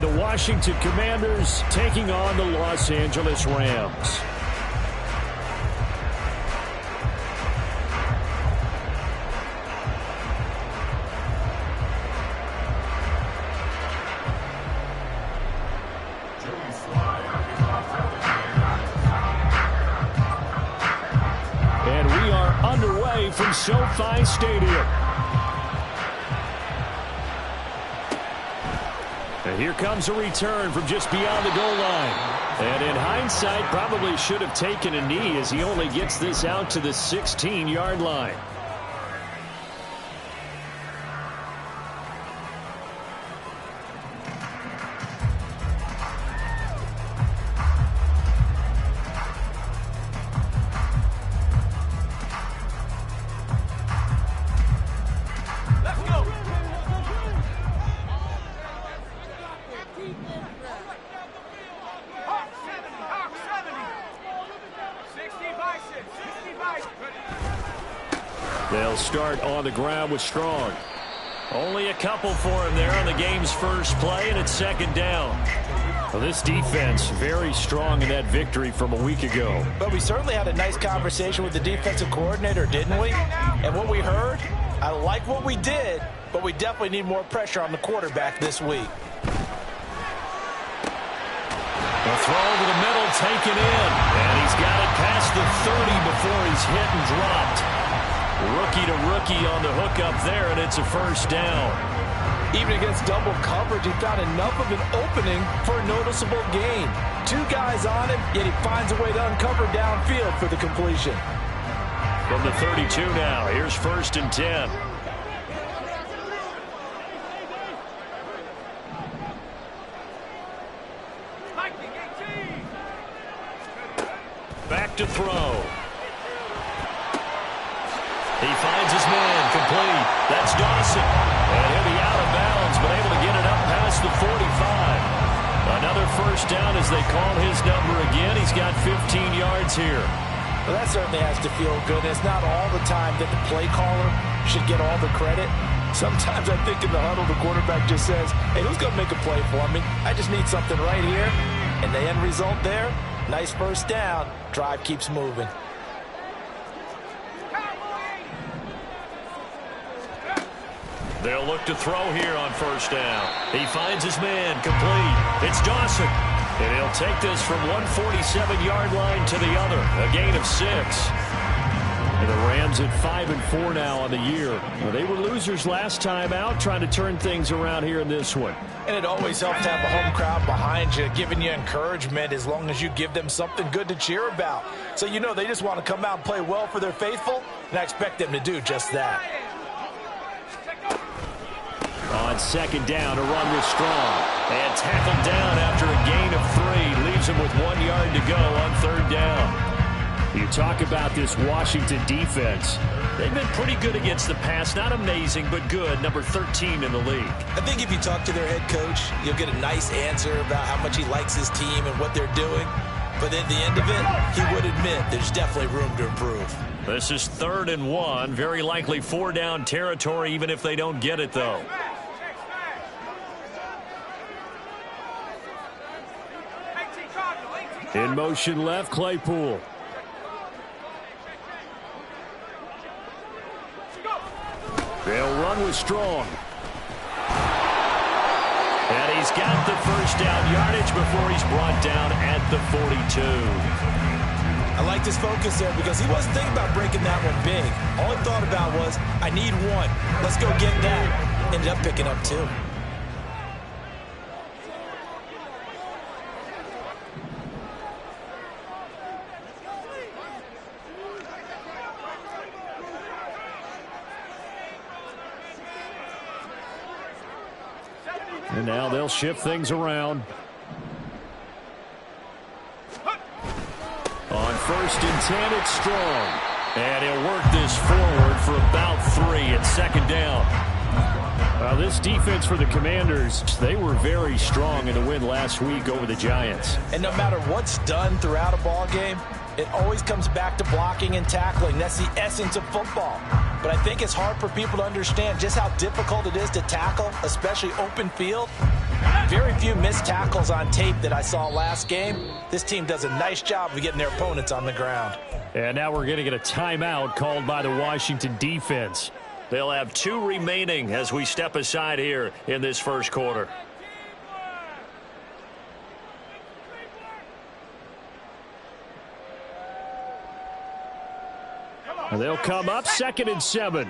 The Washington Commanders taking on the Los Angeles Rams. And we are underway from SoFi Stadium. And here comes a return from just beyond the goal line. And in hindsight, probably should have taken a knee as he only gets this out to the 16-yard line. They'll start on the ground with Strong. Only a couple for him there on the game's first play, and it's second down. Well, this defense very strong in that victory from a week ago. But we certainly had a nice conversation with the defensive coordinator, didn't we? And what we heard, I like what we did, but we definitely need more pressure on the quarterback this week. A throw over the middle, taken in. And he's got it past the 30 before he's hit and dropped. Rookie to rookie on the hook up there, and it's a first down. Even against double coverage, he found enough of an opening for a noticeable gain. Two guys on him, yet he finds a way to uncover downfield for the completion. From the 32 now, here's first and 10. Back to throw. He finds his man, complete. That's Dawson. And he'll be out of bounds, but able to get it up past the 45. Another first down as they call his number again. He's got 15 yards here. Well, that certainly has to feel good. It's not all the time that the play caller should get all the credit. Sometimes I think in the huddle, the quarterback just says, hey, who's going to make a play for me? I just need something right here. And the end result there, nice first down. Drive keeps moving. They'll look to throw here on first down. He finds his man, complete. It's Dawson. And he'll take this from 147-yard line to the other. A gain of 6. And the Rams at 5-4 now on the year. Well, they were losers last time out, trying to turn things around here in this one. And it always helps to have a home crowd behind you, giving you encouragement as long as you give them something good to cheer about. So you know they just want to come out and play well for their faithful, and I expect them to do just that. On second down, a run with Strong. And tackled down after a gain of 3. Leaves him with 1 yard to go on third down. You talk about this Washington defense. They've been pretty good against the pass. Not amazing, but good. Number 13 in the league. I think if you talk to their head coach, you'll get a nice answer about how much he likes his team and what they're doing. But at the end of it, he would admit there's definitely room to improve. This is 3rd and 1. Very likely 4-down territory, even if they don't get it, though. In motion left, Claypool. They'll run with Strong. And he's got the first down yardage before he's brought down at the 42. I liked his focus there because he wasn't thinking about breaking that one big. All he thought about was, I need 1. Let's go get that. Ended up picking up 2. And now they'll shift things around. On first and 10, it's Strong. And he'll work this forward for about 3 at second down. Well, this defense for the Commanders, they were very strong in the win last week over the Giants. And no matter what's done throughout a ball game, it always comes back to blocking and tackling. That's the essence of football. But I think it's hard for people to understand just how difficult it is to tackle, especially open field. Very few missed tackles on tape that I saw last game. This team does a nice job of getting their opponents on the ground. And now we're going to get a timeout called by the Washington defense. They'll have 2 remaining as we step aside here in this first quarter. And they'll come up 2nd and 7.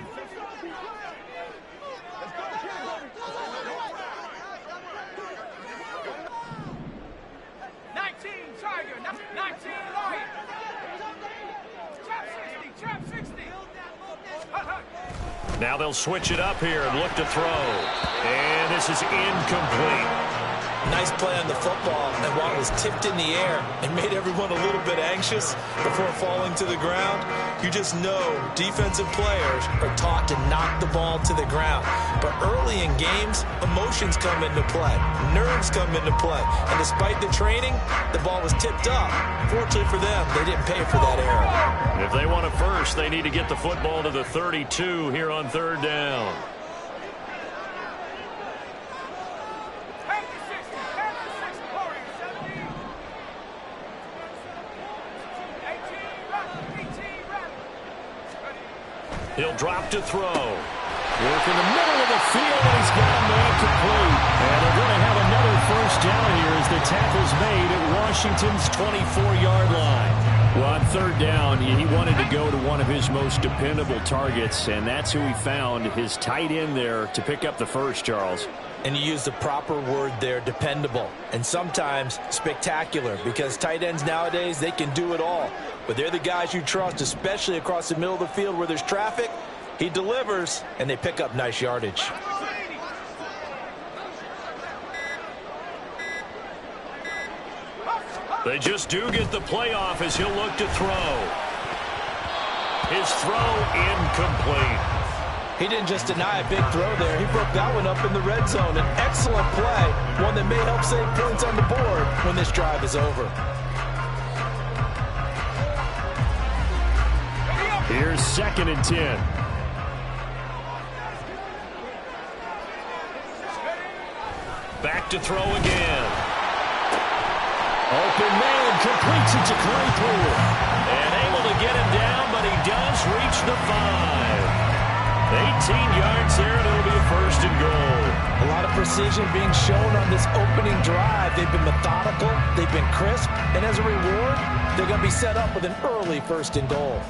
Now they'll switch it up here and look to throw. And this is incomplete. Nice play on the football, and while it was tipped in the air, it made everyone a little bit anxious before falling to the ground. You just know defensive players are taught to knock the ball to the ground. But early in games, emotions come into play. Nerves come into play. And despite the training, the ball was tipped up. Fortunately for them, they didn't pay for that error. If they want it first, they need to get the football to the 32 here on 3rd down. He'll drop to throw. Work in the middle of the field, and he's got a man complete. And they're going to have another first down here as the tackle's made at Washington's 24-yard line. Well, on 3rd down, he wanted to go to one of his most dependable targets, and that's who he found, his tight end there, to pick up the first, Charles. And you use the proper word there, dependable. And sometimes spectacular, because tight ends nowadays, they can do it all. But they're the guys you trust, especially across the middle of the field where there's traffic. He delivers, and they pick up nice yardage. They just do get the playoff as he'll look to throw. His throw incomplete. He didn't just deny a big throw there. He broke that one up in the red zone. An excellent play, one that may help save points on the board when this drive is over. Here's 2nd and 10. Back to throw again. Open man completes it to Claypool. And able to get him down, but he does reach the 5. 18 yards there, and it'll be a 1st and goal. A lot of precision being shown on this opening drive. They've been methodical, they've been crisp, and as a reward, they're going to be set up with an early 1st and goal.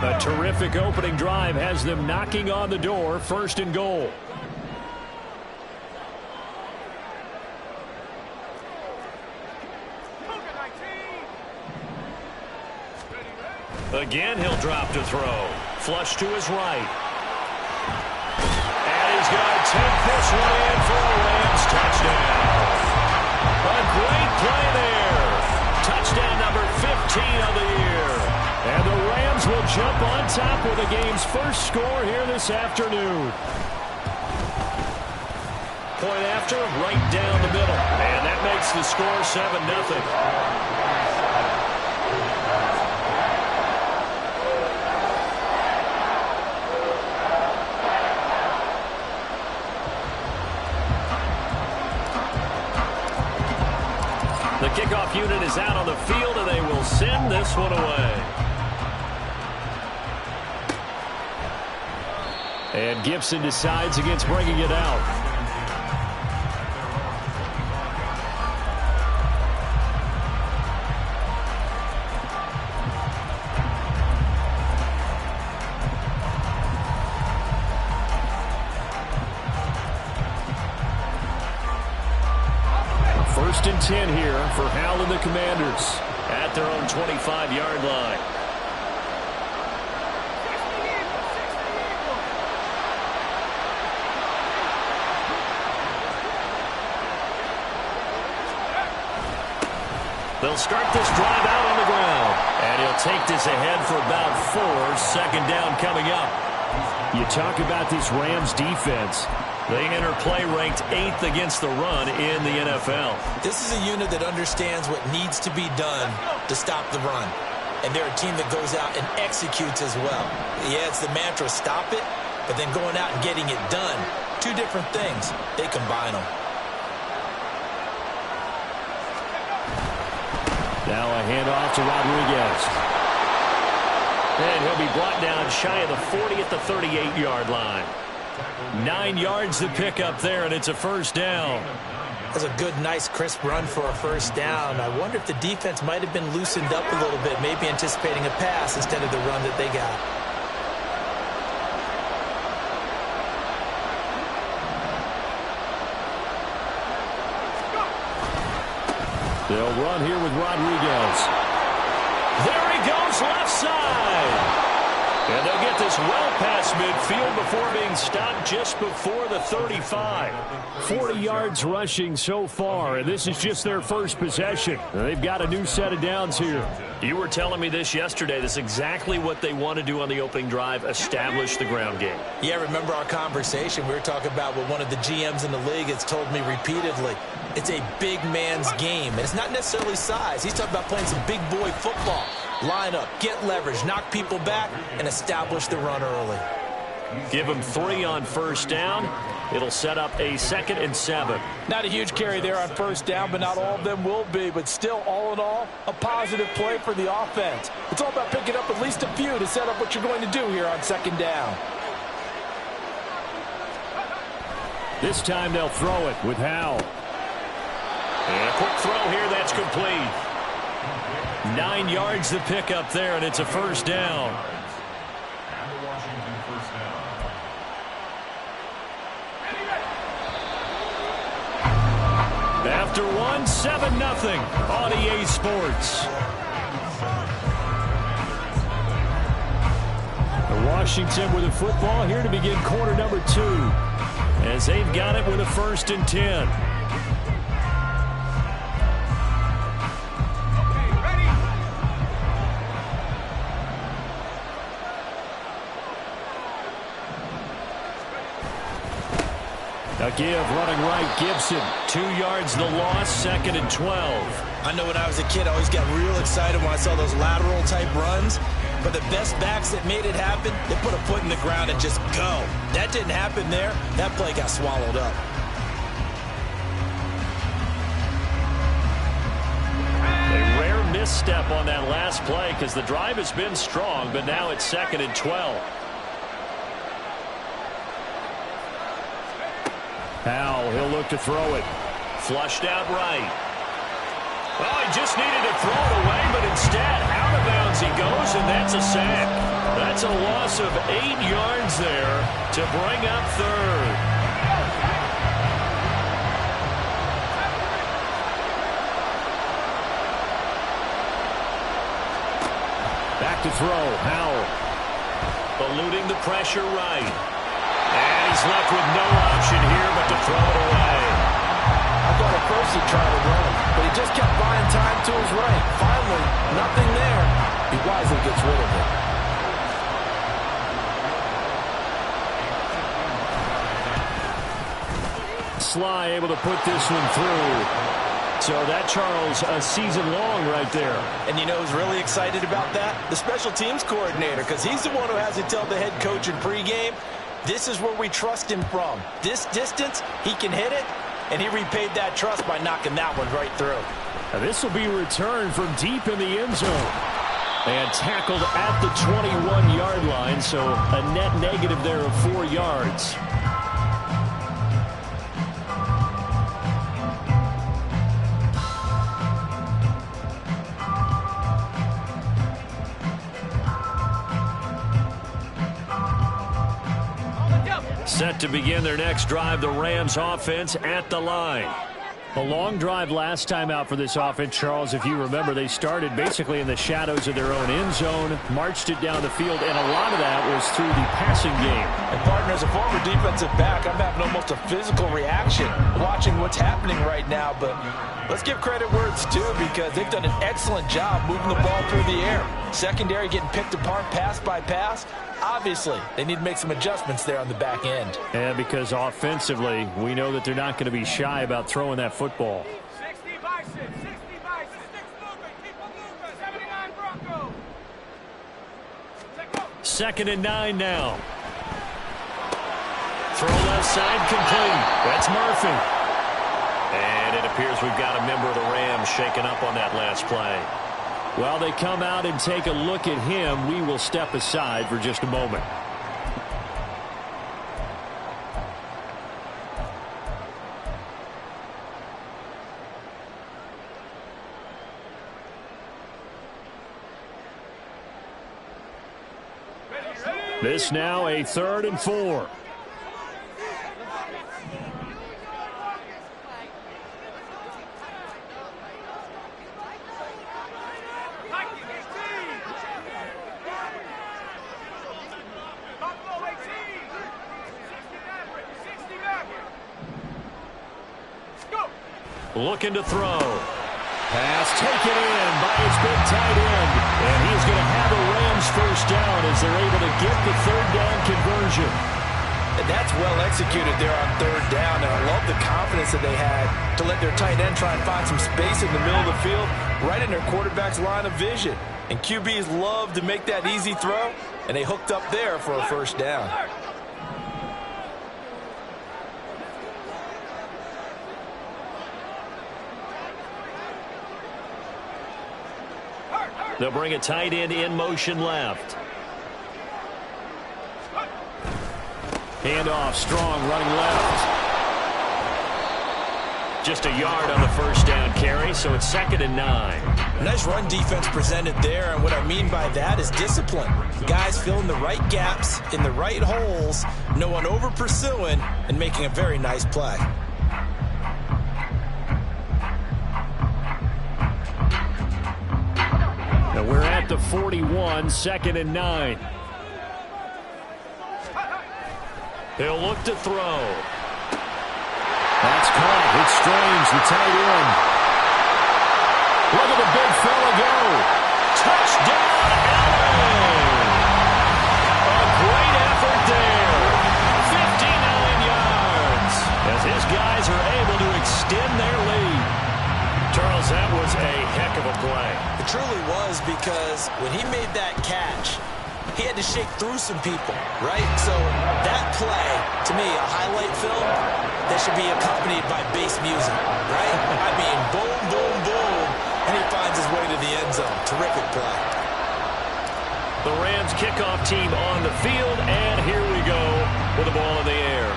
A terrific opening drive has them knocking on the door, 1st and goal. Again, he'll drop to throw. Flush to his right. And he's going to take this one in for a Rams touchdown. A great play there. Touchdown number 15 of the year. And the Rams will jump on top with the game's first score here this afternoon. Point after, right down the middle. And that makes the score 7-0. The kickoff unit is out on the field, and they will send this one away. And Gibson decides against bringing it out. First and 10 here for Hal and the Commanders at their own 25-yard line. They'll start this drive out on the ground. And he'll take this ahead for about 4. 2nd down coming up. You talk about this Rams defense. They enter play ranked 8th against the run in the NFL. This is a unit that understands what needs to be done to stop the run. and they're a team that goes out and executes as well. Yeah, it's the mantra, stop it, but then going out and getting it done. Two different things. They combine them. Now a handoff to Rodriguez. And he'll be brought down shy of the 40 at the 38-yard line. 9 yards to pick up there, and it's a first down. That's a good, nice, crisp run for a first down. I wonder if the defense might have been loosened up a little bit, maybe anticipating a pass instead of the run that they got. They'll run here with Rodriguez. There he goes, left side. And they'll get this well past midfield before being stopped just before the 35. 40 yards rushing so far, and this is just their first possession. They've got a new set of downs here. You were telling me this yesterday. This is exactly what they want to do on the opening drive, establish the ground game. Yeah, remember our conversation? We were talking about what one of the GMs in the league has told me repeatedly. It's a big man's game, and it's not necessarily size. He's talking about playing some big boy football. Line up, get leverage, knock people back, and establish the run early. Give him 3 on first down. It'll set up a 2nd and 7. Not a huge carry there on first down, but not all of them will be. But still, all in all, a positive play for the offense. It's all about picking up at least a few to set up what you're going to do here on 2nd down. This time they'll throw it with Howell. And a quick throw here, that's complete. 9 yards to pick up there, and it's a first down. After 1, 7-0 on EA Sports. Washington with the football here to begin quarter number 2, as they've got it with a 1st and 10. A give running right, Gibson. 2 yards the loss, 2nd and 12. I know when I was a kid, I always got real excited when I saw those lateral type runs. But the best backs that made it happen, they put a foot in the ground and just go. That didn't happen there. That play got swallowed up. A rare misstep on that last play because the drive has been strong, but now it's 2nd and 12. Howell, he'll look to throw it. Flushed out right. Oh, he just needed to throw it away, but instead, out of bounds he goes, and that's a sack. That's a loss of 8 yards there to bring up 3rd. Back to throw, Howell. Eluding the pressure right. And he's left with no option here but to throw it away. I thought at first he'd try to run, but he just kept buying time to his right. Finally, nothing there. He wisely gets rid of it. Sly able to put this one through. So that, Charles, a season long right there. And you know who's really excited about that? The special teams coordinator, because he's the one who has to tell the head coach in pregame, this is where we trust him from. This distance, he can hit it, and he repaid that trust by knocking that one right through. Now this will be returned from deep in the end zone. And tackled at the 21-yard line, so a net negative there of 4 yards. Set to begin their next drive, the Rams offense at the line. A long drive last time out for this offense, Charles. If you remember, they started basically in the shadows of their own end zone, marched it down the field, and a lot of that was through the passing game. And partner, as a former defensive back, I'm having almost a physical reaction watching what's happening right now. But let's give credit where it's due, because they've done an excellent job moving the ball through the air. Secondary getting picked apart pass by pass. Obviously, they need to make some adjustments there on the back end. Yeah, because offensively, we know that they're not going to be shy about throwing that football. 60 bison, 60 bison, 6 moving, keep on moving, 79 Bronco. 2nd and 9 now. Throw left side complete. That's Murphy. And it appears we've got a member of the Rams shaken up on that last play. While they come out and take a look at him, we will step aside for just a moment. This now a 3rd and 4. Looking to throw. Pass taken in by his big tight end. And he's going to have a Rams first down as they're able to get the 3rd down conversion. And that's well executed there on 3rd down. And I love the confidence that they had to let their tight end try and find some space in the middle of the field, right in their quarterback's line of vision. And QBs love to make that easy throw, and they hooked up there for a first down. They'll bring a tight end in motion left. Handoff, Strong running left. Just a yard on the first down carry, so it's 2nd and 9. Nice run defense presented there, and what I mean by that is discipline. Guys filling the right gaps in the right holes, no one over pursuing, and making a very nice play. We're at the 41, 2nd and 9. He'll look to throw. That's caught. It's Strange, the tight end. Look at the big fella go. Touchdown, Allen! A great effort there. 59 yards as his guys are able to extend their lead. Charles, that was a heck of a play. It truly was, because when he made that catch, he had to shake through some people, right? So that play, to me, a highlight film that should be accompanied by bass music, right? I mean, boom, boom, boom, and he finds his way to the end zone. Terrific play. The Rams kickoff team on the field, and here we go with the ball in the air.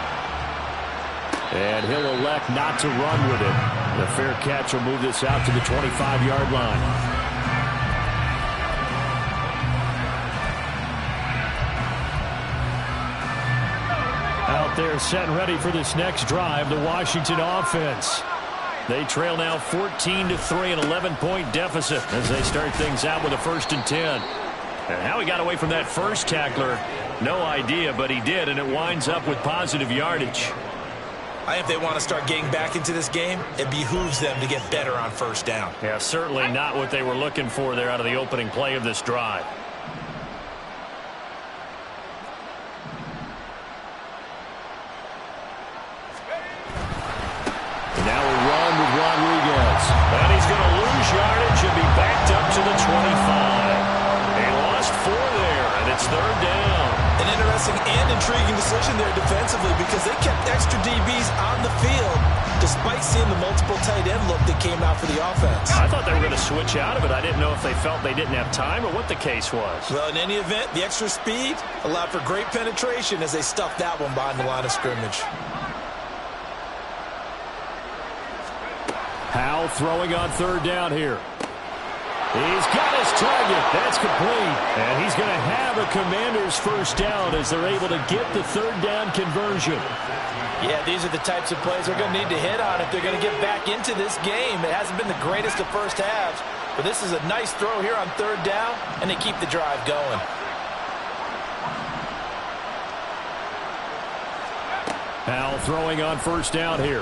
And he'll elect not to run with it. The fair catch will move this out to the 25-yard line. Out there set and ready for this next drive, the Washington offense. They trail now 14-3, an 11-point deficit as they start things out with a 1st and 10. And how he got away from that first tackler, no idea, but he did, and it winds up with positive yardage. If they want to start getting back into this game, it behooves them to get better on first down. Yeah, certainly not what they were looking for there out of the opening play of this drive. And now a run with Rodriguez. And he's going to lose yardage and be backed up to the 25. They lost 4 there, and it's 3rd down. An interesting and intriguing decision there defensively, because they kept extra DBs on the field despite seeing the multiple tight end look that came out for the offense. I thought they were going to switch out of it. I didn't know if they felt they didn't have time or what the case was. Well, in any event, the extra speed allowed for great penetration as they stuffed that one behind the line of scrimmage. Howell throwing on 3rd down here. He's got his target. That's complete. And he's going to have a Commanders first down as they're able to get the 3rd down conversion. Yeah, these are the types of plays they're going to need to hit on if they're going to get back into this game. It hasn't been the greatest of first halves, but this is a nice throw here on 3rd down, and they keep the drive going. Howell throwing on 1st down here.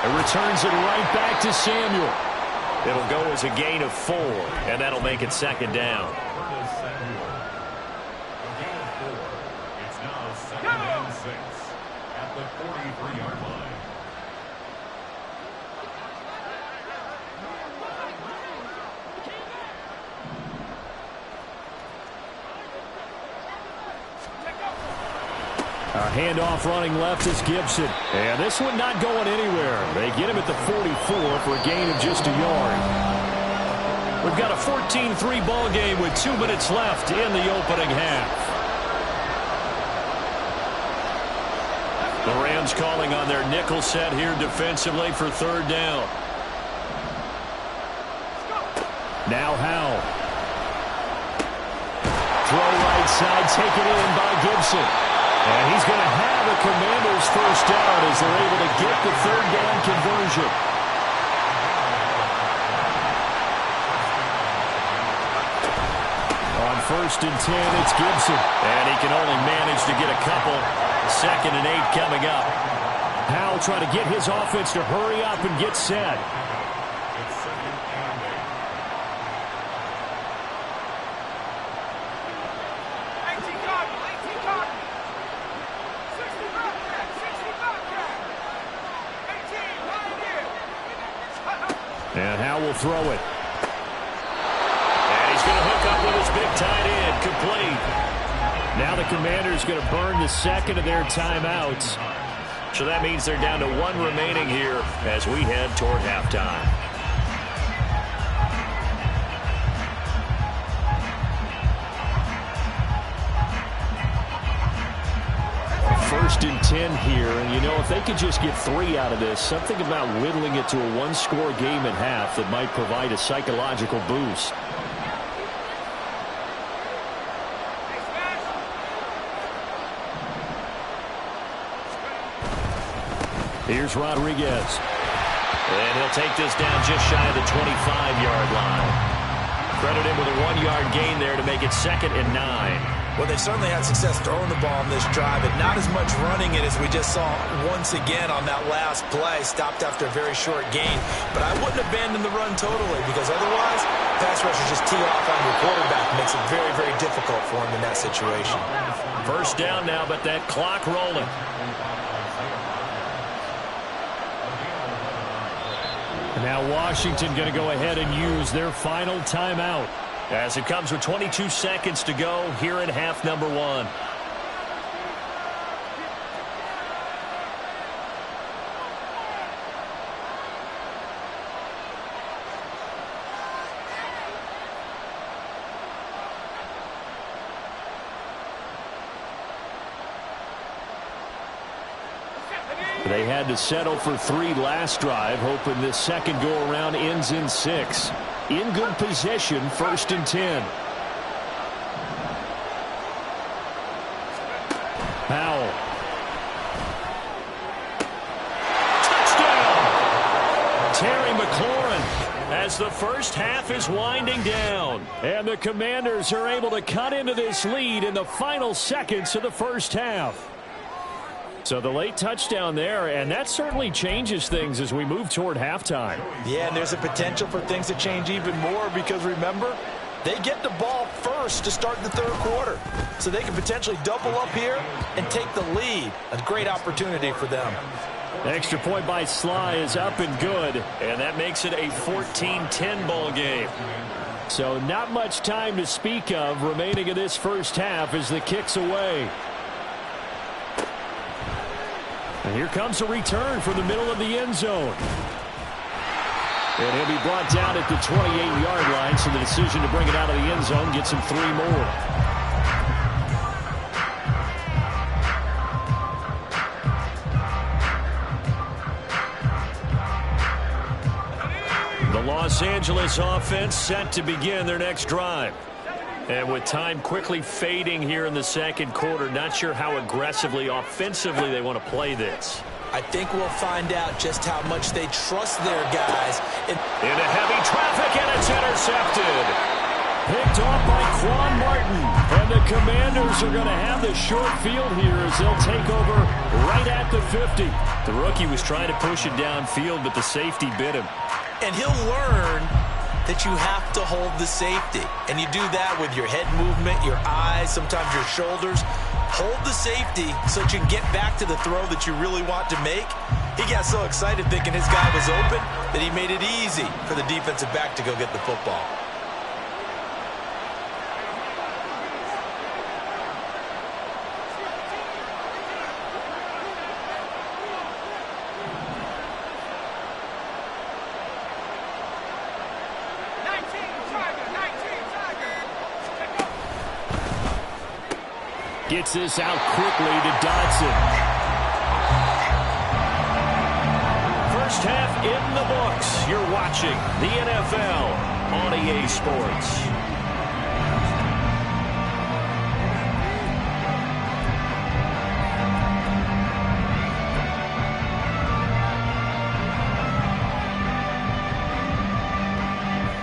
It returns it right back to Samuel. It'll go as a gain of 4, and that'll make it 2nd down. It's now 2nd and 6 at the 43-yard line. Our handoff running left is Gibson. And this one not going anywhere. They get him at the 44 for a gain of just a yard. We've got a 14-3 ball game with 2 minutes left in the opening half. The Rams calling on their nickel set here defensively for third down. Now Howell. Throw right side, taken in by Gibson. And he's going to have a Commanders first down as they're able to get the third down conversion. On 1st and 10, it's Gibson. And he can only manage to get a couple. 2nd and 8 coming up. Howell trying to get his offense to hurry up and get set. And Howell will throw it. And he's going to hook up with his big tight end, complete. Now the Commanders going to burn the second of their timeouts. So that means they're down to 1 remaining here as we head toward halftime. 1st and 10 here, and you know, if they could just get 3 out of this, something about whittling it to a 1-score game at half that might provide a psychological boost. Here's Rodriguez. And he'll take this down just shy of the 25-yard line. Credit him with a 1-yard gain there to make it 2nd and 9. Well, they've certainly had success throwing the ball on this drive, and not as much running it as we just saw once again on that last play. Stopped after a very short gain. But I wouldn't abandon the run totally, because otherwise, pass rushers just tee off on your quarterback. It makes it very, very difficult for him in that situation. First down now, but that clock rolling. Now Washington going to go ahead and use their final timeout as it comes with 22 seconds to go here in half number 1. They had to settle for 3 last drive, hoping this second go-around ends in 6. In good position, 1st and 10. Howell. Touchdown! Terry McLaurin as the first half is winding down. And the Commanders are able to cut into this lead in the final seconds of the first half. So the late touchdown there, and that certainly changes things as we move toward halftime. Yeah, and there's a potential for things to change even more because, remember, they get the ball first to start the third quarter. So they can potentially double up here and take the lead. A great opportunity for them. Extra point by Sly is up and good, and that makes it a 14-10 ball game. So not much time to speak of remaining in this first half as the kick's away. And here comes a return from the middle of the end zone. And he'll be brought down at the 28-yard line, so the decision to bring it out of the end zone gets him 3 more. The Los Angeles offense set to begin their next drive. And with time quickly fading here in the second quarter, not sure how aggressively, offensively they want to play this. I think we'll find out just how much they trust their guys. Into heavy traffic, and it's intercepted. Picked off by Quan Martin. And the Commanders are going to have the short field here as they'll take over right at the 50. The rookie was trying to push it downfield, but the safety bit him. And he'll learn that you have to hold the safety. And you do that with your head movement, your eyes, sometimes your shoulders. Hold the safety so that you can get back to the throw that you really want to make. He got so excited thinking his guy was open that he made it easy for the defensive back to go get the football. Gets this out quickly to Dodson. First half in the books. You're watching the NFL on EA Sports.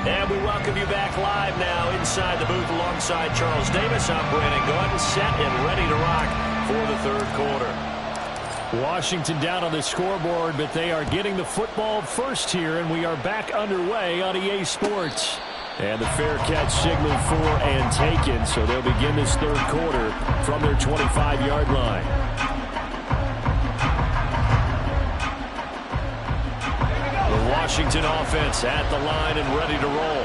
And we welcome you back live now inside the booth alongside Charles Davis. I'm Brandon Gaudin, set and ready to rock for the third quarter. Washington down on the scoreboard, but they are getting the football first here, and we are back underway on EA Sports. And the fair catch signaled for and taken, so they'll begin this third quarter from their 25-yard line. Washington offense at the line and ready to roll.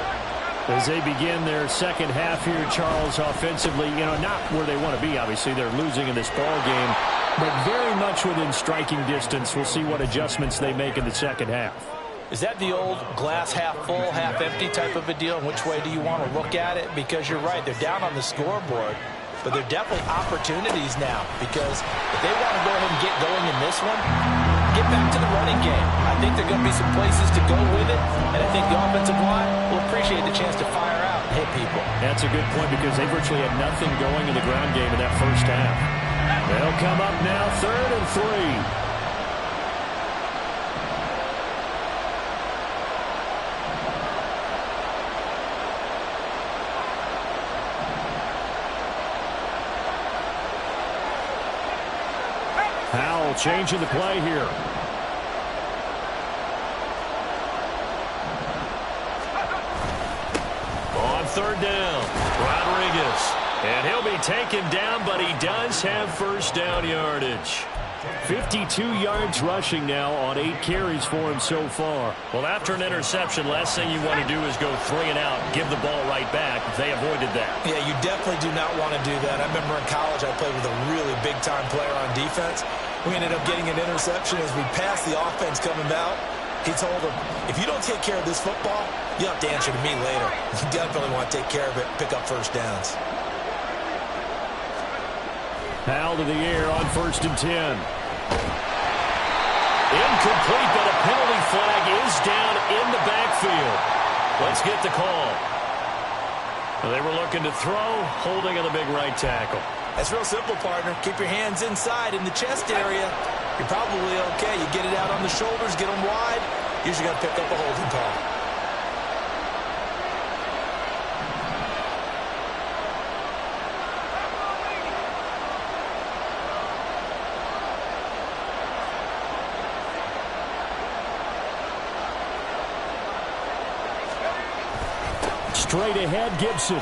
As they begin their second half here, Charles, offensively, not where they want to be, obviously. They're losing in this ball game, but very much within striking distance. We'll see what adjustments they make in the second half. Is that the old glass half full, half empty type of a deal? And which way do you want to look at it? Because you're right, they're down on the scoreboard, but they're definitely opportunities now, because if they want to go ahead and get going in this one, get back to the running game. I think there are going to be some places to go with it, and I think the offensive line will appreciate the chance to fire out and hit people. That's a good point, because they virtually had nothing going in the ground game in that first half. They'll come up now, 3rd and 3. Howell changing the play here. On 3rd down, Rodriguez. And he'll be taken down, but he does have first down yardage. 52 yards rushing now on 8 carries for him so far. Well, after an interception, last thing you want to do is go 3 and out, give the ball right back. They avoided that. Yeah, you definitely do not want to do that. I remember in college I played with a really big-time player on defense. We ended up getting an interception as we passed the offense coming out. He told him, if you don't take care of this football, you'll have to answer to me later. You definitely want to take care of it, pick up first downs. Howell to the air on 1st and 10. Incomplete, but a penalty flag is down in the backfield. Let's get the call. They were looking to throw, holding on the big right tackle. That's real simple, partner. Keep your hands inside in the chest area. You're probably okay. You get it out on the shoulders, get them wide. Usually got to pick up a holding call. Straight ahead, Gibson.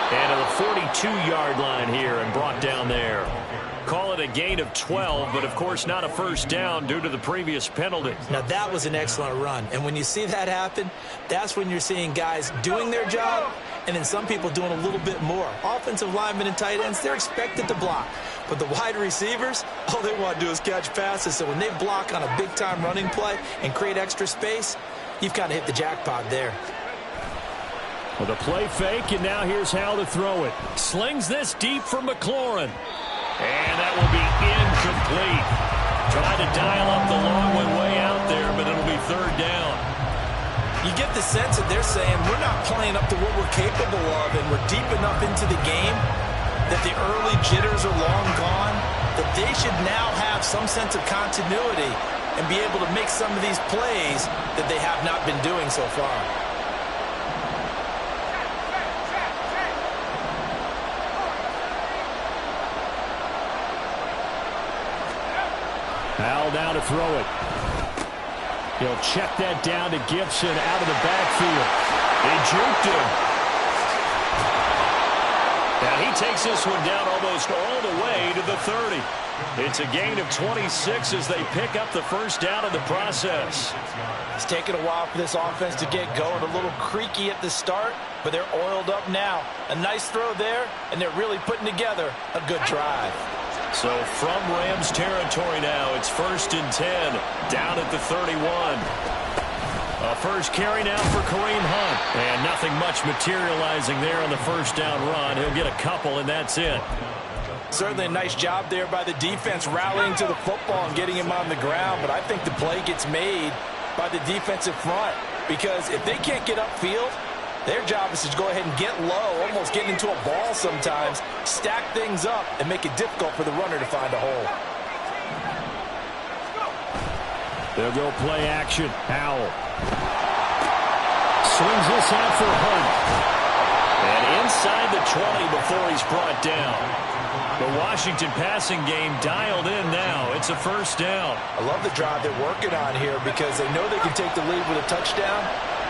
And to the 42-yard line here and brought down there. Call it a gain of 12, but of course not a first down due to the previous penalty. Now that was an excellent run. And when you see that happen, that's when you're seeing guys doing their job and then some people doing a little bit more. Offensive linemen and tight ends, they're expected to block. But the wide receivers, all they want to do is catch passes. So when they block on a big-time running play and create extra space, you've kind of hit the jackpot there. Well, the play fake, and now here's Howell to throw it. Slings this deep for McLaurin. And that will be incomplete. Trying to dial up the long one way out there, but it'll be 3rd down. You get the sense that they're saying we're not playing up to what we're capable of, and we're deep enough into the game that the early jitters are long gone, that they should now have some sense of continuity and be able to make some of these plays that they have not been doing so far. Howell down to throw it. He'll check that down to Gibson out of the backfield. They juked him. Now he takes this one down almost all the way to the 30. It's a gain of 26 as they pick up the first down in the process. It's taken a while for this offense to get going. A little creaky at the start, but they're oiled up now. A nice throw there, and they're really putting together a good drive. So from Rams territory now, it's 1st and 10, down at the 31. A first carry now for Kareem Hunt. And nothing much materializing there on the first down run. He'll get a couple, and that's it. Certainly a nice job there by the defense rallying to the football and getting him on the ground. But I think the play gets made by the defensive front. Because if they can't get upfield, their job is to go ahead and get low, almost get into a ball sometimes, stack things up, and make it difficult for the runner to find a hole. They'll go play action. Howell swings this out for Hunt. And inside the 20 before he's brought down. The Washington passing game dialed in now. It's a first down. I love the drive they're working on here because they know they can take the lead with a touchdown.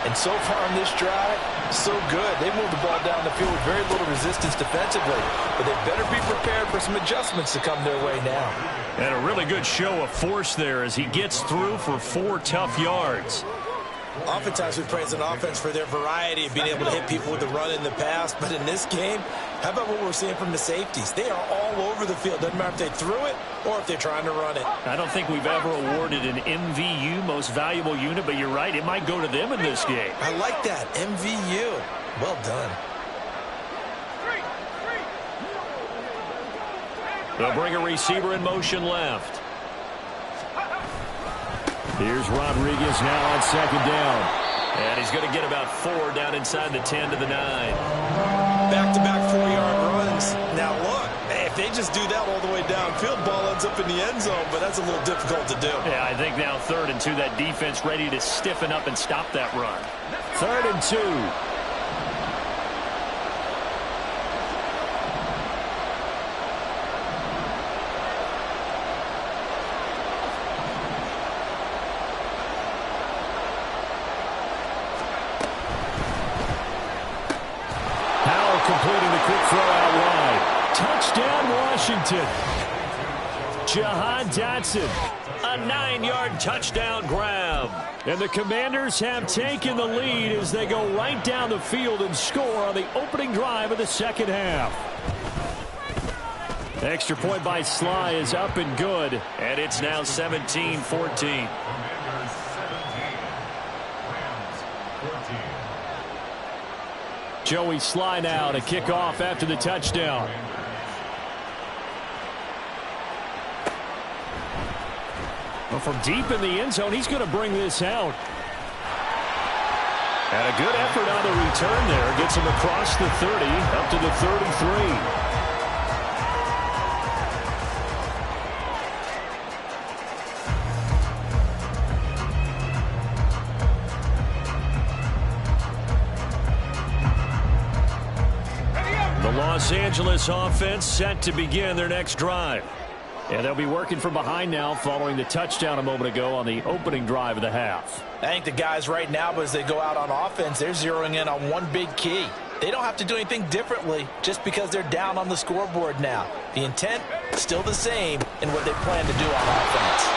And so far on this drive, so good. They moved the ball down the field with very little resistance defensively. But they better be prepared for some adjustments to come their way now. And a really good show of force there as he gets through for 4 tough yards. Oftentimes we praise an offense for their variety of being able to hit people with the run in the past. But in this game, how about what we're seeing from the safeties? They are all over the field. Doesn't matter if they threw it or if they're trying to run it. I don't think we've ever awarded an MVU, most valuable unit, but you're right, it might go to them in this game. I like that, MVU. Well done. They'll bring a receiver in motion left. Here's Rodriguez now on second down. And he's going to get about 4 down inside the 10 to the 9. Back-to-back 4-yard runs. Now look, if they just do that all the way downfield, ball ends up in the end zone, but that's a little difficult to do. Yeah, I think now 3rd and 2, that defense ready to stiffen up and stop that run. 3rd and 2. Completing the quick throw out wide. Touchdown, Washington. Jahan Dotson. A 9-yard touchdown grab. And the Commanders have taken the lead as they go right down the field and score on the opening drive of the second half. Extra point by Sly is up and good. And it's now 17-14. Joey Sly now to kick off after the touchdown. Well, from deep in the end zone, he's going to bring this out. And a good effort on the return there. Gets him across the 30, up to the 33. Los Angeles offense set to begin their next drive. And they'll be working from behind now following the touchdown a moment ago on the opening drive of the half. I think the guys right now, as they go out on offense, they're zeroing in on one big key. They don't have to do anything differently just because they're down on the scoreboard now. The intent still the same in what they plan to do on offense.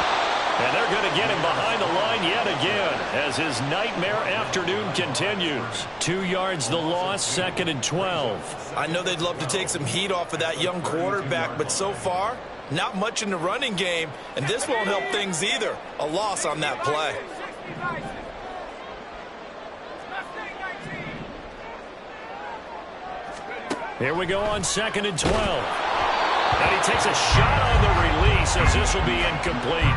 And they're going to get him behind the line yet again as his nightmare afternoon continues. 2 yards the loss, 2nd and 12. I know they'd love to take some heat off of that young quarterback, but so far, not much in the running game, and this won't help things either. A loss on that play. Here we go on 2nd and 12. And he takes a shot on the release as this will be incomplete.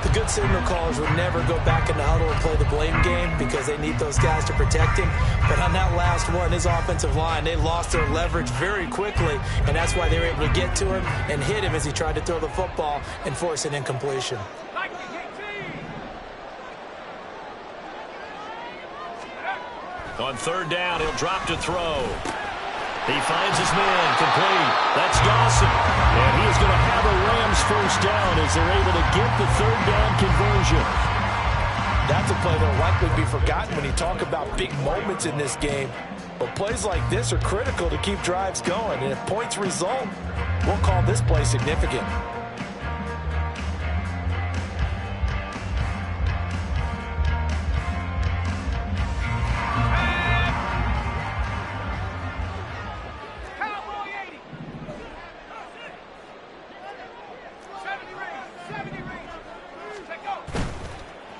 The good signal callers would never go back in the huddle and play the blame game because they need those guys to protect him. But on that last one, his offensive line, they lost their leverage very quickly, and that's why they were able to get to him and hit him as he tried to throw the football and force an incompletion. On 3rd down, he'll drop to throw. He finds his man complete. That's Dawson. And he is going to have a Rams first down as they're able to get the 3rd down conversion. That's a play that will likely be forgotten when you talk about big moments in this game. But plays like this are critical to keep drives going. And if points result, we'll call this play significant.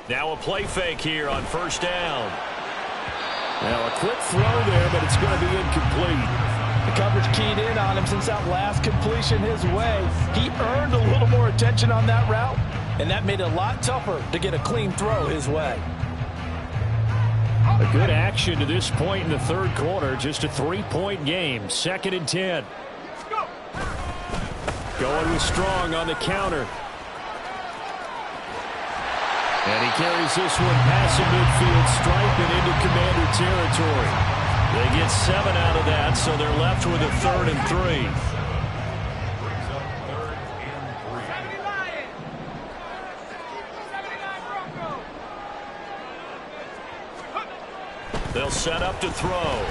Now a play fake here on first down. Now a quick throw there, but it's going to be incomplete. The coverage keyed in on him since that last completion his way. He earned a little more attention on that route, and that made it a lot tougher to get a clean throw his way. A good action to this point in the third quarter. Just a 3-point game. 2nd and 10. Going with Strong on the counter. And he carries this one past the midfield stripe and into Commander territory. They get 7 out of that, so they're left with a 3rd and 3. They'll set up to throw.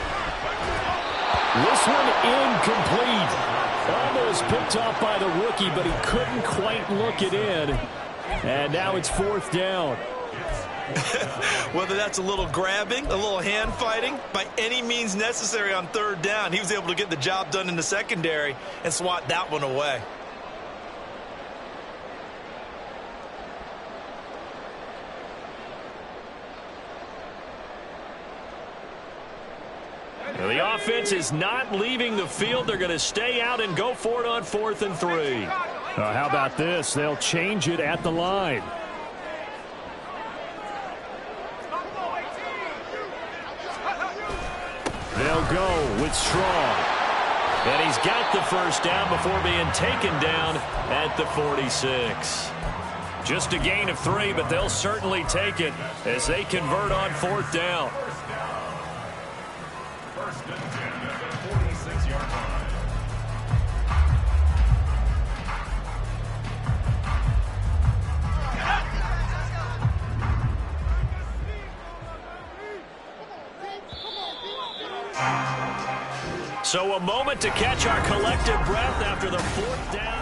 This one incomplete. Almost picked off by the rookie, but he couldn't quite look it in. And now it's 4th down. Whether that's a little grabbing, a little hand fighting, by any means necessary on 3rd down, he was able to get the job done in the secondary and swat that one away. Well, the offense is not leaving the field. They're going to stay out and go for it on 4th and 3. How about this? They'll change it at the line. They'll go with Strong. And he's got the first down before being taken down at the 46. Just a gain of 3, but they'll certainly take it as they convert on 4th down. So a moment to catch our collective breath after the 4th down.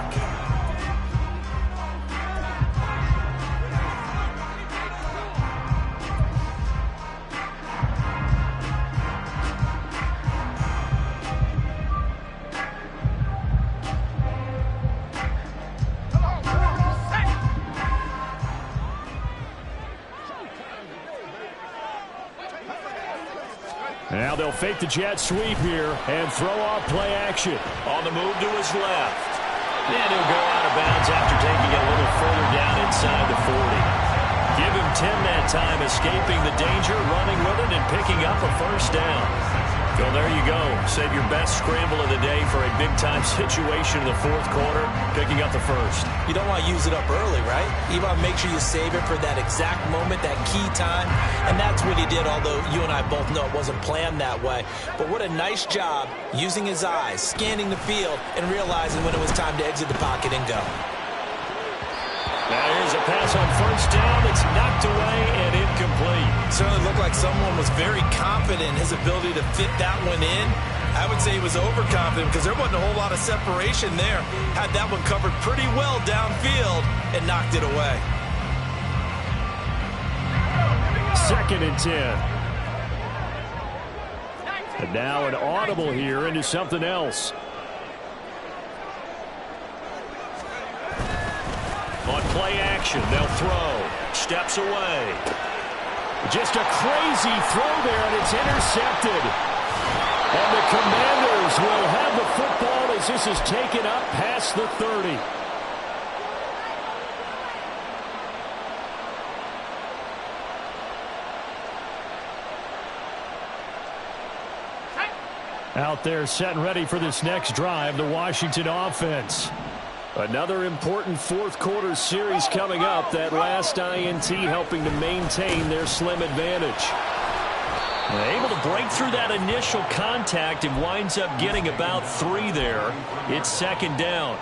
Now they'll fake the jet sweep here and throw off play action. On the move to his left. And he'll go out of bounds after taking it a little further down inside the 40. Give him 10 that time, escaping the danger, running with it, and picking up a first down. So there you go. Save your best scramble of the day for a big-time situation in the 4th quarter, picking up the first. You don't want to use it up early, right? You want to make sure you save it for that exact moment, that key time. And that's what he did, although you and I both know it wasn't planned that way. But what a nice job using his eyes, scanning the field, and realizing when it was time to exit the pocket and go. Now here's a pass on first down. It's knocked away and incomplete. Certainly looked like someone was very confident in his ability to fit that one in. I would say he was overconfident because there wasn't a whole lot of separation there. Had that one covered pretty well downfield and knocked it away. 2nd and 10. And now an audible here into something else. On play action, they'll throw. Steps away. Just a crazy throw there, and it's intercepted. And the Commanders will have the football as this is taken up past the 30. Out there set and ready for this next drive, the Washington offense. Another important 4th quarter series coming up. That last INT helping to maintain their slim advantage. Able to break through that initial contact and winds up getting about 3 there. It's 2nd down.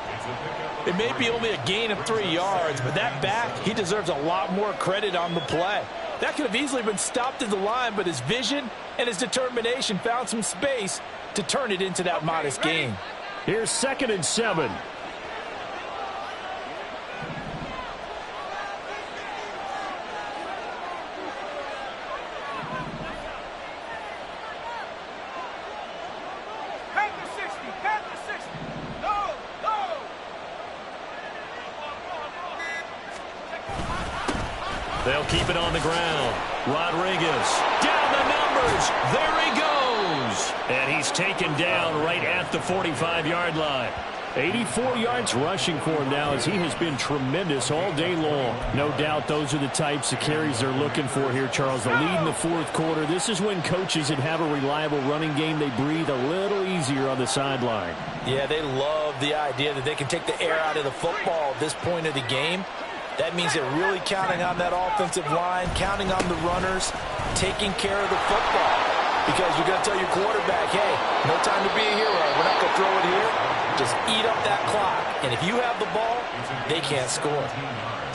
It may be only a gain of 3 yards, but that back, he deserves a lot more credit on the play. That could have easily been stopped at the line, but his vision and his determination found some space to turn it into that modest gain. Here's 2nd and 7. They'll keep it on the ground. Rodriguez down the numbers. There he goes. And he's taken down right at the 45-yard line. 84 yards rushing for him now as he has been tremendous all day long. No doubt those are the types of carries they're looking for here, Charles. The lead in the fourth quarter. This is when coaches that have a reliable running game, they breathe a little easier on the sideline. Yeah, they love the idea that they can take the air out of the football at this point of the game. That means they're really counting on that offensive line, counting on the runners, taking care of the football. Because you're going to tell your quarterback, hey, no time to be a hero. We're not going to throw it here. Just eat up that clock. And if you have the ball, they can't score.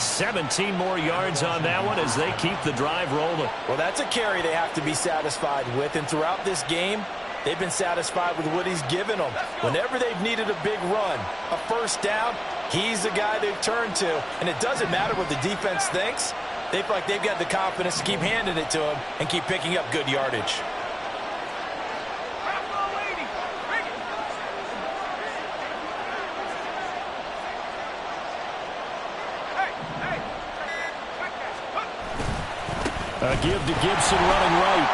17 more yards on that one as they keep the drive rolling. Well, that's a carry they have to be satisfied with. And throughout this game, they've been satisfied with what he's given them. Whenever they've needed a big run, a first down, he's the guy they've turned to. And it doesn't matter what the defense thinks. They feel like they've got the confidence to keep handing it to him and keep picking up good yardage. A give to Gibson running right.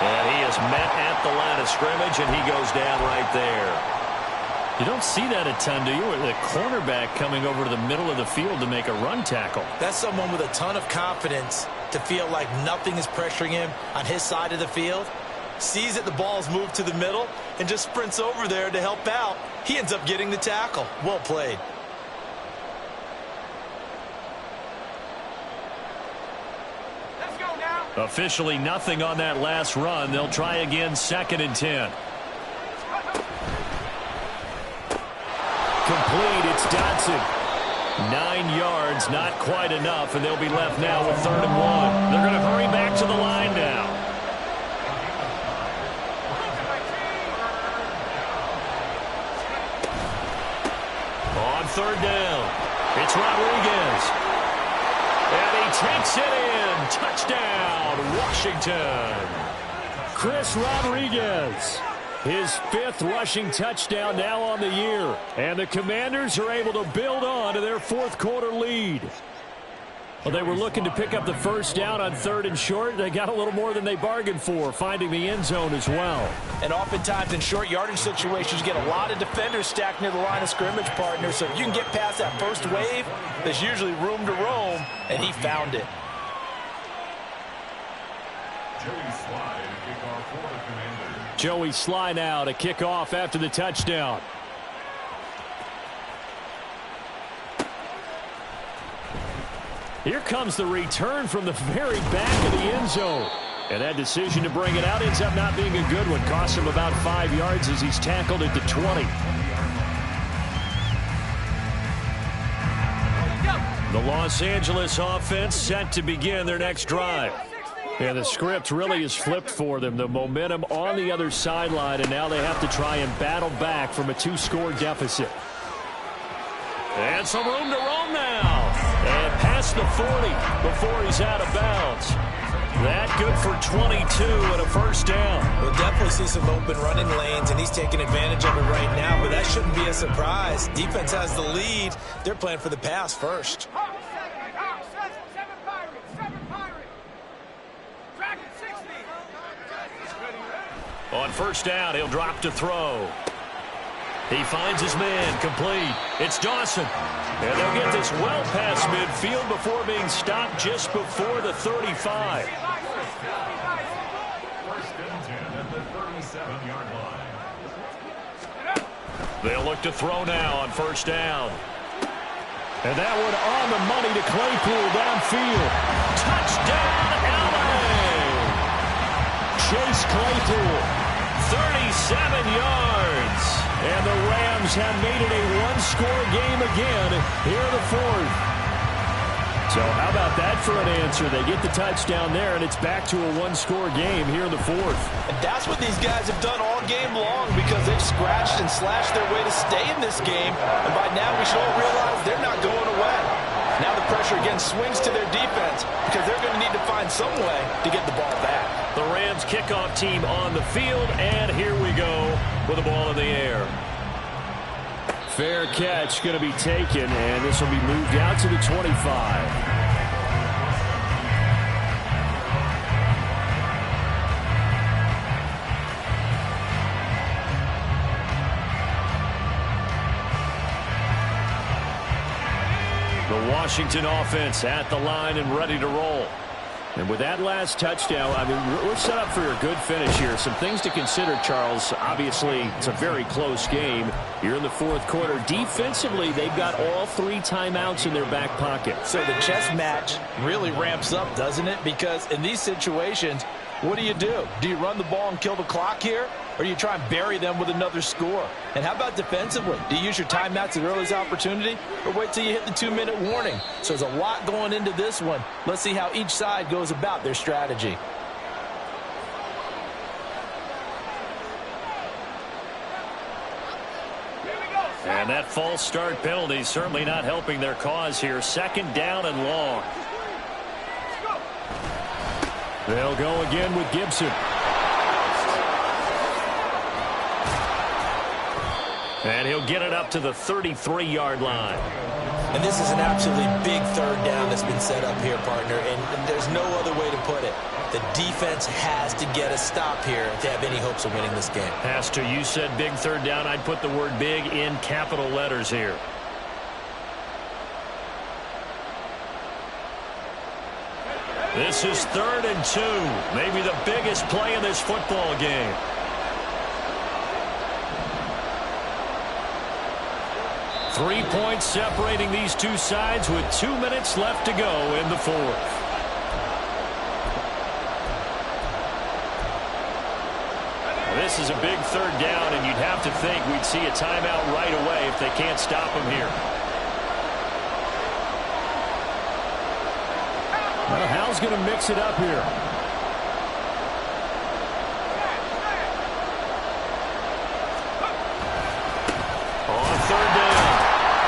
And he is met at the line of scrimmage, and he goes down right there. You don't see that a ton, do you? The cornerback coming over to the middle of the field to make a run tackle. That's someone with a ton of confidence to feel like nothing is pressuring him on his side of the field. Sees that the ball's moved to the middle and just sprints over there to help out. He ends up getting the tackle. Well played. Officially nothing on that last run. They'll try again, 2nd and 10. Complete, it's Dotson. 9 yards, not quite enough, and they'll be left now with 3rd and 1. They're going to hurry back to the line now. On 3rd down, it's Rodriguez. And he takes it in. Touchdown, Washington. Chris Rodriguez. His 5th rushing touchdown now on the year. And the Commanders are able to build on to their 4th quarter lead. Well, they were looking to pick up the first down on 3rd and short. They got a little more than they bargained for, finding the end zone as well. And oftentimes in short yardage situations, you get a lot of defenders stacked near the line of scrimmage, partner. So if you can get past that first wave, there's usually room to roam, and he found it. Joey Slye now to kick off after the touchdown. Here comes the return from the very back of the end zone. And that decision to bring it out ends up not being a good one. Costs him about 5 yards as he's tackled at the 20. The Los Angeles offense set to begin their next drive. And the script really is flipped for them. The momentum on the other sideline, and now they have to try and battle back from a 2-score deficit. And some room to roam now. And past the 40 before he's out of bounds. That good for 22 and a first down. We'll definitely see some open running lanes, and he's taking advantage of it right now, but that shouldn't be a surprise. Defense has the lead. They're playing for the pass first. On first down, he'll drop to throw. He finds his man, complete. It's Dawson. And they'll get this well past midfield before being stopped just before the 35. First and 10 at the 37-yard line. They'll look to throw now on first down. And that one on the money to Claypool downfield. Touchdown, LA! Chase Claypool. 37 yards. And the Rams have made it a one-score game again here in the fourth. So how about that for an answer? They get the touchdown there, and it's back to a one-score game here in the fourth. And that's what these guys have done all game long because they've scratched and slashed their way to stay in this game. And by now we should all realize they're not going away. Now the pressure again swings to their defense because they're going to need to find some way to get the ball back. The Rams kickoff team on the field, and here we go with the ball in the air. Fair catch going to be taken, and this will be moved out to the 25. The Washington offense at the line and ready to roll. And with that last touchdown, I mean, we're set up for a good finish here. Some things to consider, Charles. Obviously, it's a very close game. You're in the fourth quarter. Defensively, they've got all 3 timeouts in their back pocket. So the chess match really ramps up, doesn't it? Because in these situations, what do? Do you run the ball and kill the clock here? Or do you try and bury them with another score? And how about defensively? Do you use your timeouts at earliest opportunity? Or wait till you hit the 2-minute warning? So there's a lot going into this one. Let's see how each side goes about their strategy. And that false start penalty certainly not helping their cause here. 2nd down and long. They'll go again with Gibson. And he'll get it up to the 33-yard line. And this is an absolutely big 3rd down that's been set up here, partner. And there's no other way to put it. The defense has to get a stop here if they have any hopes of winning this game. Pastor, you said big 3rd down. I'd put the word big in capital letters here. This is 3rd and 2. Maybe the biggest play in this football game. Three points separating these two sides with 2 minutes left to go in the fourth. This is a big 3rd down, and you'd have to think we'd see a timeout right away if they can't stop him here. Well, Hal's going to mix it up here. On 3rd down,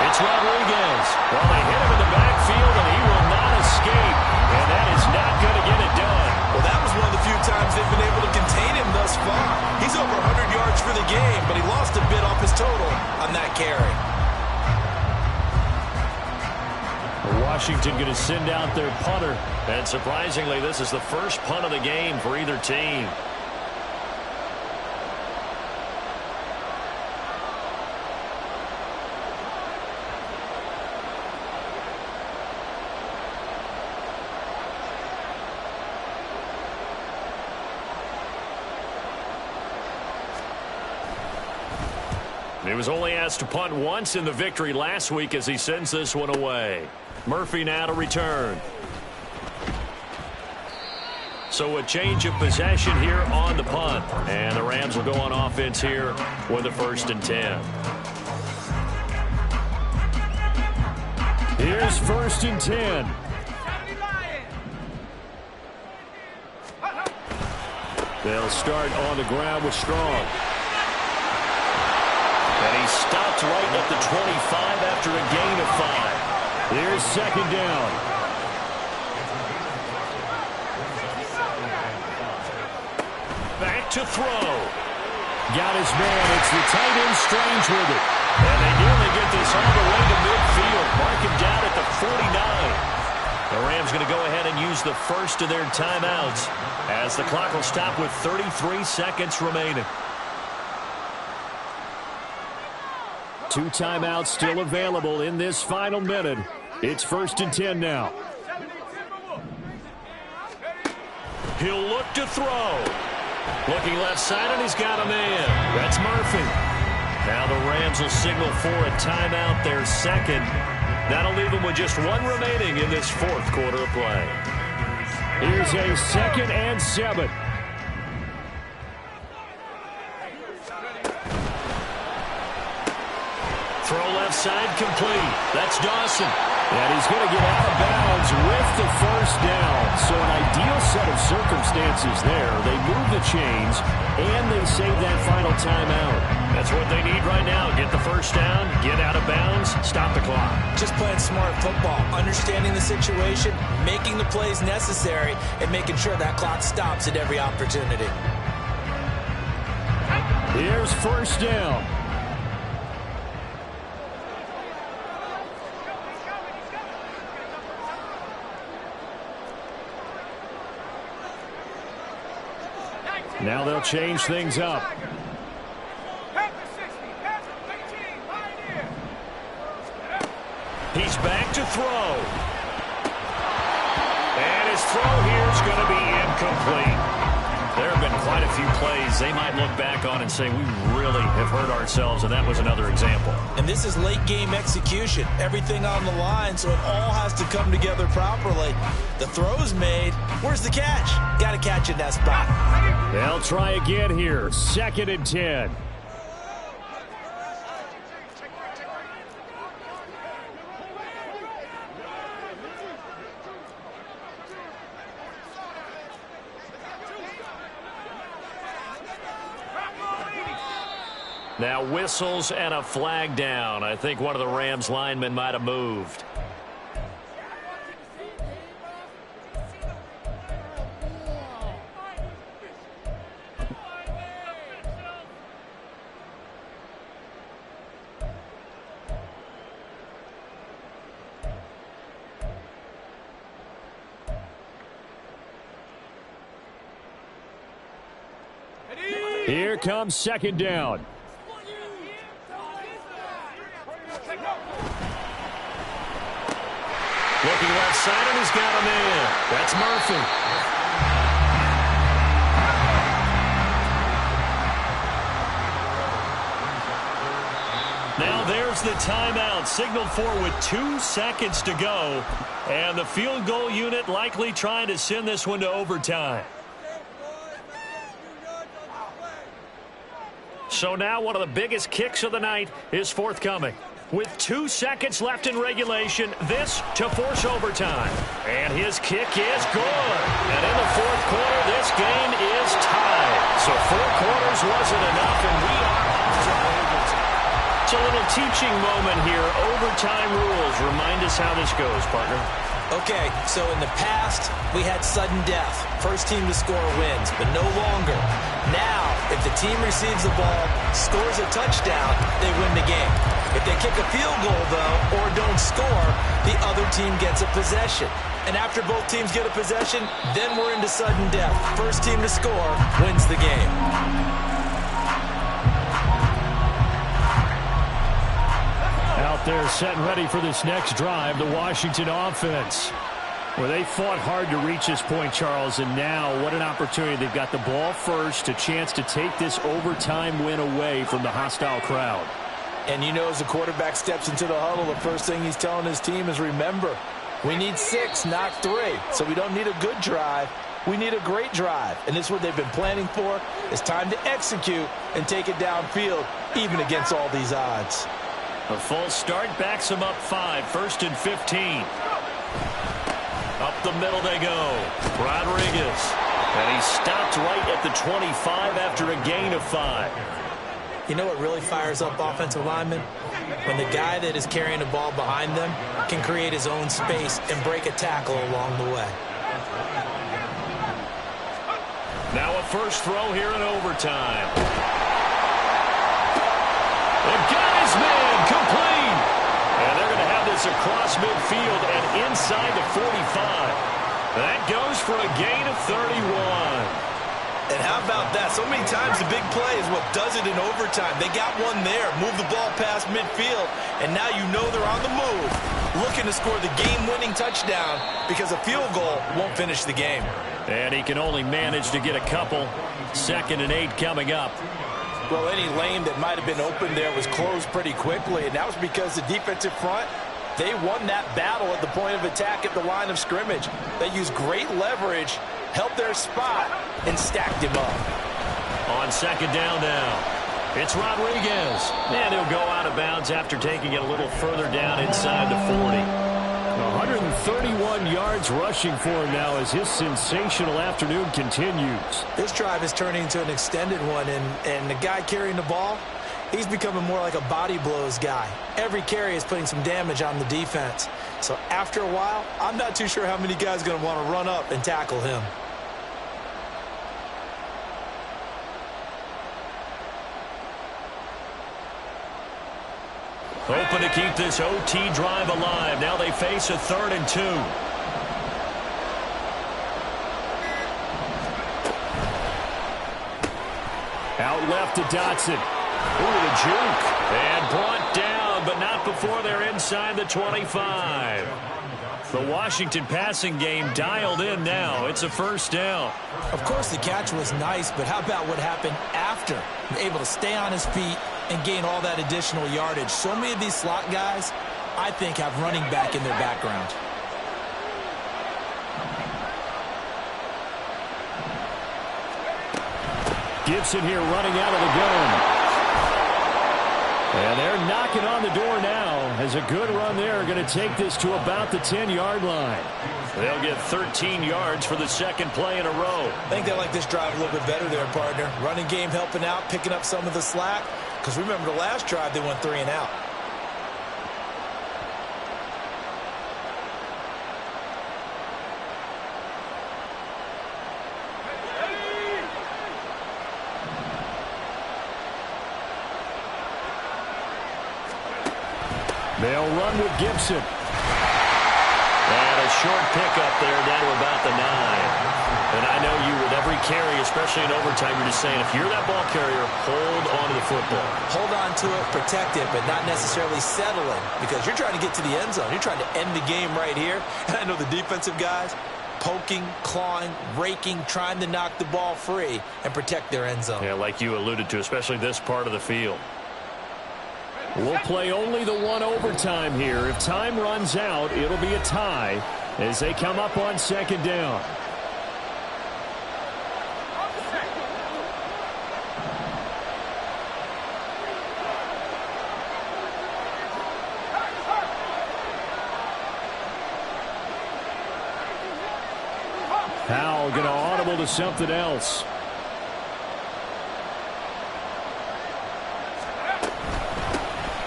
it's Rodriguez. Well, they hit him in the backfield, and he will not escape. And that is not going to get it done. Well, that was one of the few times they've been able to contain him thus far. He's over 100 yards for the game, but he lost a bit off his total on that carry. Washington going to send out their punter. And surprisingly, this is the first punt of the game for either team. He was only asked to punt once in the victory last week as he sends this one away. Murphy now to return. So a change of possession here on the punt. And the Rams will go on offense here with a 1st and 10. Here's 1st and 10. They'll start on the ground with Strong. And he stopped right at the 25 after a gain of 5. Here's 2nd down. Back to throw. Got his man. It's the tight end Strange with it. And they nearly get this all the way to midfield. Mark him down at the 49. The Rams going to go ahead and use the first of their timeouts as the clock will stop with 33 seconds remaining. 2 timeouts still available in this final minute. It's 1st and 10 now. He'll look to throw. Looking left side, and he's got a man. That's Murphy. Now the Rams will signal for a timeout, their 2nd. That'll leave them with just 1 remaining in this 4th quarter of play. Here's a 2nd and 7. Throw left side complete. That's Dawson. And he's going to get out of bounds with the 1st down. So an ideal set of circumstances there. They move the chains, and they save that final timeout. That's what they need right now. Get the 1st down, get out of bounds, stop the clock. Just playing smart football, understanding the situation, making the plays necessary, and making sure that clock stops at every opportunity. Here's 1st down. Now they'll change things up. He's back to throw. And his throw here is going to be incomplete. There have been quite a few plays they might look back on and say, we really have hurt ourselves, and that was another example. And this is late-game execution. Everything on the line, so it all has to come together properly. The throw's made. Where's the catch? Got to catch in that spot. They'll try again here. 2nd and 10. Now whistles and a flag down. I think one of the Rams linemen might have moved. Here comes 2nd down. Looking left side, and he's got a man. That's Murphy. Now there's the timeout, signaled for with 2 seconds to go. And the field goal unit likely trying to send this one to overtime. So now one of the biggest kicks of the night is forthcoming. With 2 seconds left in regulation, this to force overtime. And his kick is good. And in the 4th quarter, this game is tied. So 4 quarters wasn't enough, and we are off to overtime. It's a little teaching moment here. Overtime rules. Remind us how this goes, partner. Okay, so in the past, we had sudden death. First team to score wins, but no longer. Now, if the team receives the ball, scores a touchdown, they win the game. If they kick a field goal, though, or don't score, the other team gets a possession. And after both teams get a possession, then we're into sudden death. First team to score wins the game. Out there set and ready for this next drive, the Washington offense. Well, they fought hard to reach this point, Charles, and now what an opportunity. They've got the ball first, a chance to take this overtime win away from the hostile crowd. And you know, as the quarterback steps into the huddle, the first thing he's telling his team is, remember, we need 6, not 3. So we don't need a good drive. We need a great drive. And this is what they've been planning for. It's time to execute and take it downfield, even against all these odds. A full start backs him up 5, 1st and 15. Up the middle they go. Rodriguez. And he stopped right at the 25 after a gain of 5. You know what really fires up offensive linemen? When the guy that is carrying the ball behind them can create his own space and break a tackle along the way. Now a first throw here in overtime. And got his man complete. And they're going to have this across midfield and inside the 45. That goes for a gain of 31. And how about that? So many times the big play is what does it in overtime. They got one there, move the ball past midfield, and now you know they're on the move, looking to score the game-winning touchdown because a field goal won't finish the game. And he can only manage to get a couple. 2nd and 8 coming up. Well, any lane that might have been open there was closed pretty quickly, and that was because the defensive front, they won that battle at the point of attack at the line of scrimmage. They used great leverage, held their spot, and stacked him up. On 2nd down now, it's Rodriguez. And he'll go out of bounds after taking it a little further down inside the 40. 131 yards rushing for him now as his sensational afternoon continues. This drive is turning into an extended one, and the guy carrying the ball, he's becoming more like a body blows guy. Every carry is putting some damage on the defense. So after a while, I'm not too sure how many guys are going to want to run up and tackle him. Hoping to keep this OT drive alive. Now they face a 3rd and 2. Out left to Dotson. Ooh, the juke. And brought down down, but not before they're inside the 25. The Washington passing game dialed in now. It's a first down. Of course, the catch was nice, but how about what happened after? Able to stay on his feet and gain all that additional yardage. So many of these slot guys, I think, have running back in their background. Gibson here running out of the gun. And they're knocking on the door now as a good run there going to take this to about the 10-yard line. They'll get 13 yards for the second play in a row. I think they like this drive a little bit better there, partner. Running game helping out, picking up some of the slack. Because remember the last drive, they went 3 and out. They'll run with Gibson. And a short pickup there down to about the 9. And I know you with every carry, especially in overtime, you're just saying if you're that ball carrier, hold on to the football. Hold on to it, protect it, but not necessarily settling because you're trying to get to the end zone. You're trying to end the game right here. And I know the defensive guys poking, clawing, raking, trying to knock the ball free and protect their end zone. Yeah, like you alluded to, especially this part of the field. We'll play only the one overtime here. If time runs out, it'll be a tie as they come up on second down. Powell going to audible to something else.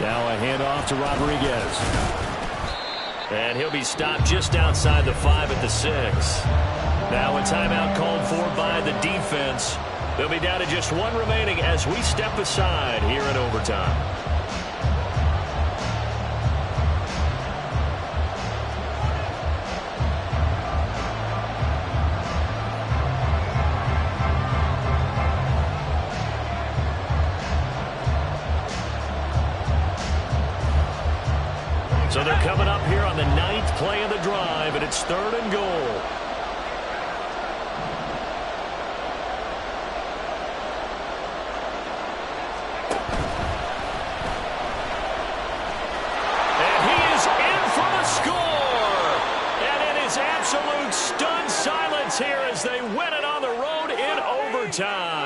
Now a handoff to Rodriguez. And he'll be stopped just outside the 5 at the 6. Now a timeout called for by the defense. They'll be down to just one remaining as we step aside here in overtime. So they're coming up here on the 9th play of the drive, and it's 3rd and goal. And he is in for the score. And it is absolute stunned silence here as they win it on the road in overtime.